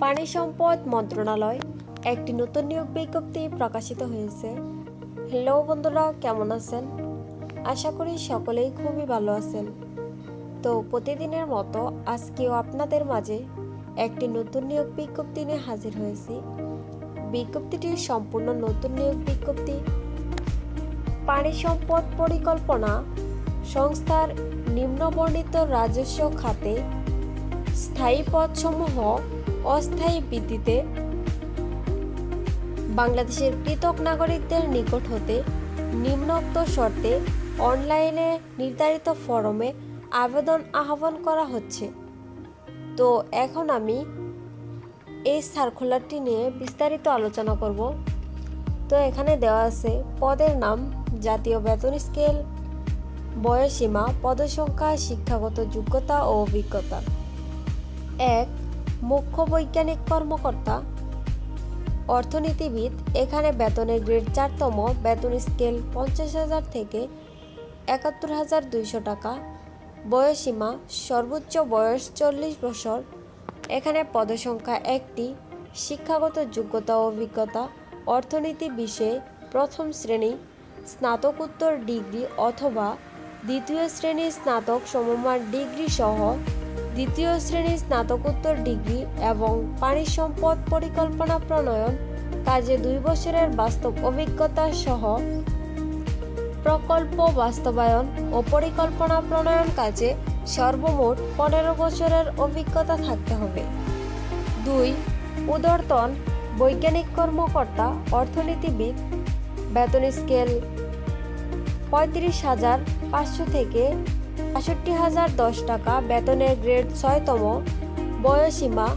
পানি সম্পদ মন্ত্রণালয় একটি নতুন নিয়োগ বিজ্ঞপ্তি প্রকাশিত হয়েছে। হ্যালো বন্ধুরা, কেমন আছেন? আশা করি সকলেই খুবই ভালো আছেন। তো প্রতিদিনের মতো আজকেও আপনাদের মাঝে একটি নতুন নিয়োগ বিজ্ঞপ্তি নিয়ে হাজির হয়েছি। বিজ্ঞপ্তিটি সম্পূর্ণ নতুন নিয়োগ বিজ্ঞপ্তি। পানি সম্পদ পরিকল্পনা সংস্থার নিম্নবর্ণিত রাজস্ব খাতে স্থায়ী পদসমূহ অস্থায়ী ভিত্তিতে বাংলাদেশের পৃথক নাগরিকদের নিকট হতে নিম্নোক্ত শর্তে অনলাইনে নির্ধারিত ফরমে আবেদন আহ্বান করা হচ্ছে। তো এখন আমি এই সার্কুলারটি নিয়ে বিস্তারিত আলোচনা করব। তো এখানে দেওয়া আছে পদের নাম, জাতীয় বেতন স্কেল, বয়সসীমা, পদসংখ্যা, শিক্ষাগত যোগ্যতা ও অভিজ্ঞতা। 1. মুখ্য বৈজ্ঞানিক কর্মকর্তা, অর্থনীতিবিদ। এখানে বেতনের গ্রেড 4তম, বেতন স্কেল 50,000 থেকে 71,200 টাকা। বয়সসীমা সর্বোচ্চ বয়স 40 বছর। এখানে পদসংখ্যা 1টি। শিক্ষাগত যোগ্যতা ও অভিজ্ঞতা, অর্থনীতি বিষয়ে প্রথম শ্রেণী স্নাতকোত্তর ডিগ্রি অথবা দ্বিতীয় শ্রেণীর স্নাতক সমমান ডিগ্রি সহ দ্বিতীয় শ্রেণীর স্নাতকোত্তর ডিগ্রি এবং পানি সম্পদ পরিকল্পনা প্রণয়ন কাজে 2 বছরের বাস্তব অভিজ্ঞতা সহ প্রকল্প বাস্তবায়ন ও পরিকল্পনা প্রণয়ন কাজে সর্বমোট 15 বছরের অভিজ্ঞতা থাকতে হবে। 2. ঊর্ধ্বতন বৈজ্ঞানিক কর্মকর্তা, অর্থনীতিবিদ। বেতন স্কেল 35,500 থেকে 65,010 টাকা। বেতনের গ্রেড 6তম। বয়সসীমা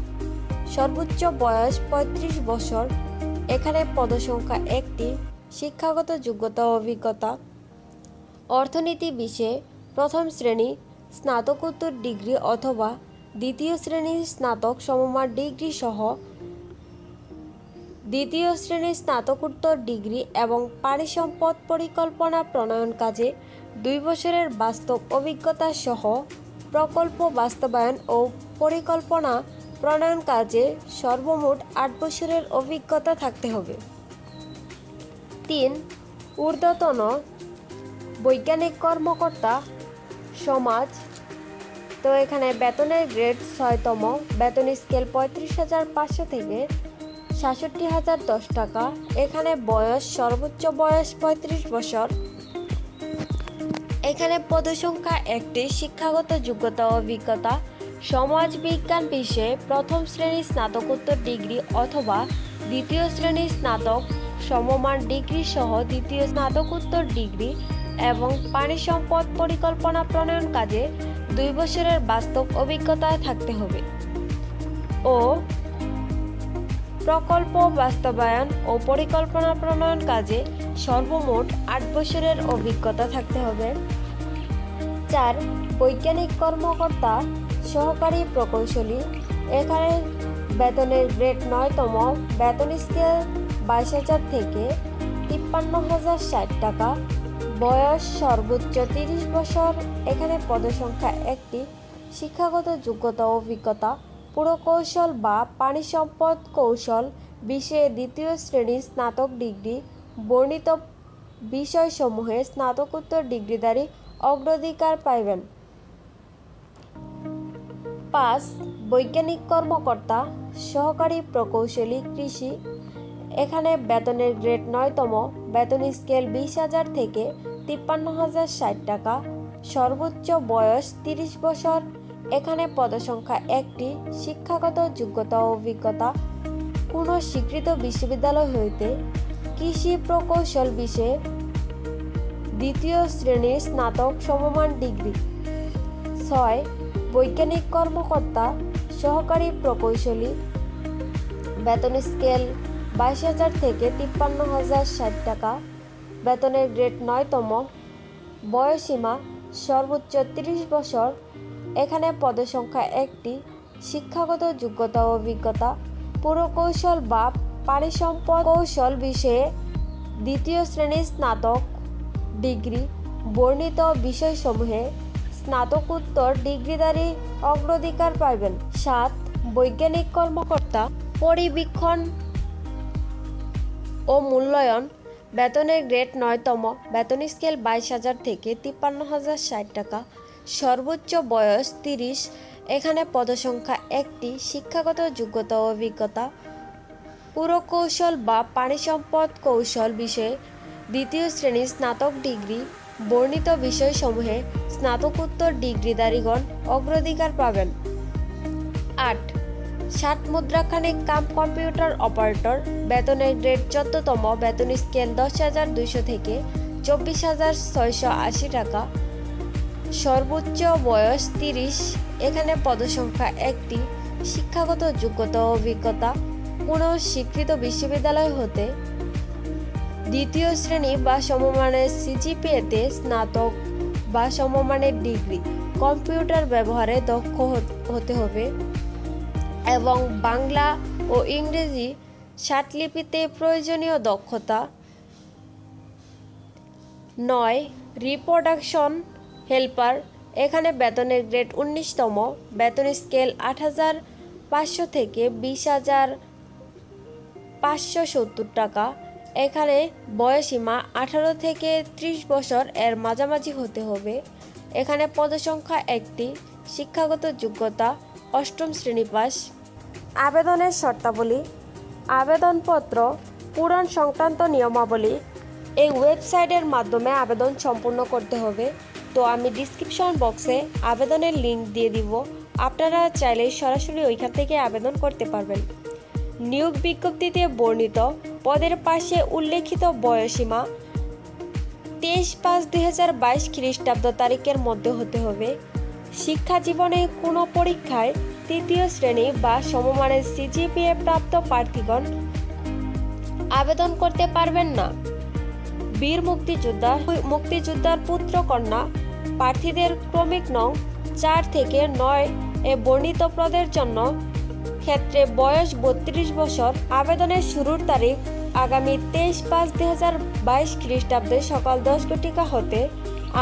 সর্বোচ্চ বয়স 35 বছর। এখানে পদসংখ্যা 1টি। শিক্ষাগত যোগ্যতা ও অভিজ্ঞতা, অর্থনীতি বিষয়ে প্রথম শ্রেণী স্নাতকোত্তর ডিগ্রি অথবা দ্বিতীয় শ্রেণীর স্নাতক সমমান ডিগ্রি সহ দ্বিতীয় শ্রেণীর স্নাতকোত্তর ডিগ্রি এবং পানি সম্পদ পরিকল্পনা প্রণয়ন কাজে 2 বছরের বাস্তব অভিজ্ঞতা সহ প্রকল্প বাস্তবায়ন ও পরিকল্পনা প্রণয়ন কাজে সর্বমোট 8 বছরের অভিজ্ঞতা থাকতে হবে। 3. ঊর্ধ্বতন বৈজ্ঞানিক কর্মকর্তা, সমাজ। তো এখানে বেতনের গ্রেড 6তম, বেতন স্কেল 35,500 থেকে 67,010 টাকা। এখানে বয়স সর্বোচ্চ বয়স 35 বছর। এখানে পদসংখ্যা 1টি। শিক্ষাগত যোগ্যতা ও অভিজ্ঞতা, সমাজ বিজ্ঞান বিষয়ে প্রথম শ্রেণীর স্নাতকোত্তর ডিগ্রি অথবা দ্বিতীয় শ্রেণীর স্নাতক সমমান ডিগ্রি সহ দ্বিতীয় স্নাতকোত্তর ডিগ্রি এবং পানি সম্পদ পরিকল্পনা প্রণয়ন কাজে 2 বছরের বাস্তব অভিজ্ঞতা থাকতে হবে ও প্রকল্প বাস্তবায়ন ও পরিকল্পনা প্রণয়ন কাজে সর্বমোট 8 বছরের অভিজ্ঞতা থাকতে হবে। 4. বৈজ্ঞানিক কর্মকর্তা, সহকারী প্রকৌশলী। এখানে বেতনের গ্রেড 9তম, বেতন স্কেল 22,000 থেকে 53,060 টাকা। বয়স সর্বোচ্চ 30 বছর। এখানে পদসংখ্যা 1টি। শিক্ষাগত যোগ্যতা ও অভিজ্ঞতা, পুরকৌশল বা পানি সম্পদ কৌশল বিষয়ে দ্বিতীয় শ্রেণীর স্নাতক ডিগ্রি, বর্ণিত বিষয়সমূহে স্নাতকোত্তর ডিগ্রিধারী অগ্রাধিকার পাইবেন। 5. বৈজ্ঞানিক কর্মকর্তা, সহকারী প্রকৌশলী, কৃষি। এখানে বেতনের গ্রেড 9তম, বেতন স্কেল 20,000 থেকে 53,060 টাকা। সর্বোচ্চ বয়স 30 বছর। এখানে পদসংখ্যা 1টি। শিক্ষাগত যোগ্যতা ও অভিজ্ঞতা, কোনো স্বীকৃত বিশ্ববিদ্যালয় হইতে কৃষি প্রকৌশল বিষয়ে দ্বিতীয় শ্রেণীর স্নাতক সমমান ডিগ্রি। 6. বৈজ্ঞানিক কর্মকর্তা, সহকারী প্রকৌশলী। বেতন স্কেল 22,000 থেকে 53,060 টাকা। বেতনের গ্রেড 9তম। বয়সসীমা সর্বোচ্চ 30 বছর। এখানে পদসংখ্যা 1টি। শিক্ষাগত যোগ্যতা ও অভিজ্ঞতা, পুরকৌশল বা পানি সম্পদ কৌশল বিষয়ে দ্বিতীয় শ্রেণীর স্নাতক ডিগ্রি, বর্ণিত বিষয়সমূহে স্নাতকোত্তর ডিগ্রিধারী অগ্রাধিকার পাইবেন। 7. বৈজ্ঞানিক কর্মকর্তা, পরিবীক্ষণ ও মূল্যায়ন। বেতনের গ্রেড 9তম, বেতন স্কেল 22,000 থেকে 53,060 টাকা। সর্বোচ্চ বয়স 30। এখানে পদসংখ্যা 1টি। শিক্ষাগত যোগ্যতা ও অভিজ্ঞতা: পুরকৌশল বা পানিসম্পদ কৌশল বিষয়ে 2য় শ্রেণীর স্নাতক ডিগ্রি। বর্ণিত বিষয়সমূহে স্নাতকোত্তর ডিগ্রিধারীগণ অগ্রাধিকার পাবেন। 8. ষাট মুদ্রাখানিক কাম কম্পিউটার অপারেটর। বেতনের গ্রেড 14তম, বেতন স্কেল 10,200 থেকে 24,680 টাকা। সর্বোচ্চ বয়স 30। এখানে পদসংখ্যা 1টি। শিক্ষাগত যোগ্যতা ও অভিজ্ঞতা: কোনো স্বীকৃত বিশ্ববিদ্যালয় হতে 2য় শ্রেণী বা সমমানের সিজিপিএতে স্নাতক বা সমমানের ডিগ্রি। কম্পিউটার ব্যবহারে দক্ষ হতে হবে এবং বাংলা ও ইংরেজি ষাটলিপিতে প্রয়োজনীয় দক্ষতা। 9. Reproduction helper. এখানে বেতনের গ্রেড 19তম, বেতন স্কেল 8,500 থেকে 20,570 টাকা। এখানে বয়সীমা 18 থেকে 30 বছর এর মাঝামাঝি হতে হবে। এখানে পদসংখ্যা 1টি। শিক্ষাগত যোগ্যতা 8ম শ্রেণী পাস। আবেদনের শর্তাবলী: আবেদনপত্র পূরণ সংক্রান্ত নিয়মাবলী এই ওয়েবসাইটের মাধ্যমে আবেদন সম্পূর্ণ করতে হবে। তো আমি ডিসক্রিপশন বক্সে আবেদনের লিঙ্ক দিয়ে দিব, আপনারা চাইলে সরাসরি ওইখান থেকে আবেদন করতে পারবেন। নিয়োগ বিজ্ঞপ্তিতে বর্ণিত পদের পাশে উল্লেখিত বয়সীমা 23/5/2022 খ্রিস্টাব্দ তারিখের মধ্যে হতে হবে। শিক্ষা জীবনে কোনো পরীক্ষায় 3য় শ্রেণী বা সমমানের সিজিপিএ প্রাপ্ত প্রার্থীগণ আবেদন করতে পারবেন না। বীর মুক্তিযোদ্ধার পুত্র কন্যা প্রার্থীদের ক্রমিক নং 4 থেকে 9 এ বর্ণিত পদের জন্য ক্ষেত্রে বয়স 32 বছর। আবেদনের শুরুর তারিখ আগামী 23/5/2022 খ্রিস্টাব্দে সকাল 10 ঘটিকা হতে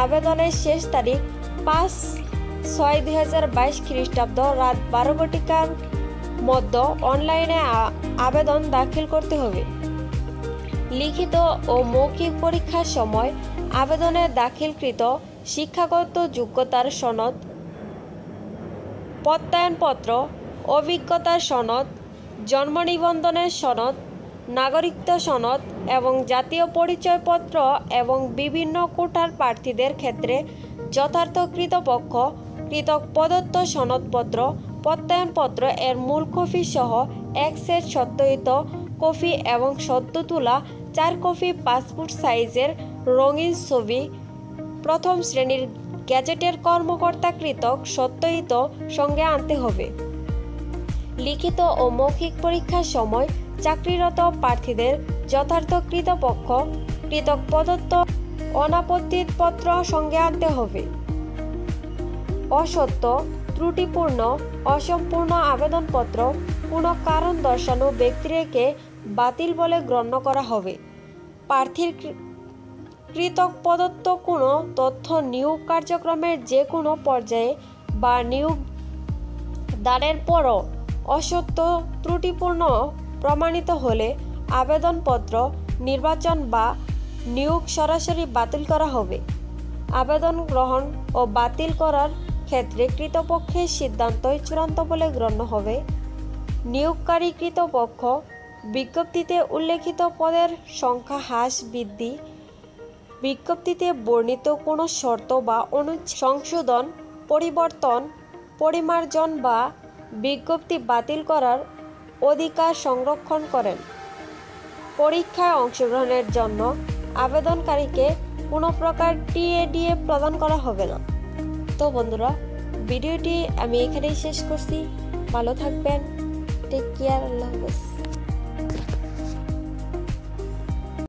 আবেদনের শেষ তারিখ 5/6/2022 খ্রিস্টাব্দ রাত 12 ঘটিকার মধ্যে অনলাইনে আবেদন দাখিল করতে হবে। লিখিত ও মৌখিক পরীক্ষার সময় আবেদনে দাখিলকৃত শিক্ষাগত যোগ্যতার সনদ, প্রত্যয়নপত্র, অভিজ্ঞতার সনদ, জন্ম নিবন্ধনের সনদ, নাগরিকত্ব সনদ এবং জাতীয় পরিচয়পত্র এবং বিভিন্ন কোটার প্রার্থীদের ক্ষেত্রে যথার্থ কৃতপক্ষ কৃতক প্রদত্ত সনদপত্র, প্রত্যয়নপত্র এর মূল কপি সহ এক সেট সত্যায়িত কপি এবং সদ্য তোলা 4 কপি পাসপোর্ট সাইজের রঙিন ছবি, প্রথম শ্রেণীর গ্যাজেটের কর্মকর্তা কৃতক সত্যায়িত সঙ্গে আনতে হবে। লিখিত ও মৌখিক পরীক্ষার সময় চাকরিরত প্রার্থীদের যথার্থ কৃতপক্ষ কৃতক প্রদত্ত অনাপত্তিপত্র সঙ্গে আনতে হবে। অসত্য, ত্রুটিপূর্ণ, অসম্পূর্ণ আবেদনপত্র কোনো কারণ দর্শানো ব্যক্তিকে বাতিল বলে গণ্য করা হবে। প্রার্থীর কৃতক প্রদত্ত কোনো তথ্য নিয়োগ কার্যক্রমের যে কোনো পর্যায়ে বা নিয়োগ দানের পরও অসত্য, ত্রুটিপূর্ণ প্রমাণিত হলে আবেদনপত্র, নির্বাচন বা নিয়োগ সরাসরি বাতিল করা হবে। আবেদন গ্রহণ ও বাতিল করার ক্ষেত্রে কৃতপক্ষের সিদ্ধান্তই চূড়ান্ত বলে গণ্য হবে। নিয়োগকারী কৃতপক্ষ বিজ্ঞপ্তিতে উল্লেখিত পদের সংখ্যা হ্রাস বৃদ্ধি, বিজ্ঞপ্তিতে বর্ণিত কোনো শর্ত বা সংশোধন, পরিবর্তন, পরিমার্জন বা বিজ্ঞপ্তি বাতিল করার অধিকার সংরক্ষণ করেন। পরীক্ষায় অংশগ্রহণের জন্য আবেদনকারীকে কোনো প্রকার টিএডিএ প্রদান করা হবে না। তো বন্ধুরা, ভিডিওটি আমি এখানেই শেষ করছি। ভালো থাকবেন, টেক কেয়ার, আল্লাহ হাফেজ।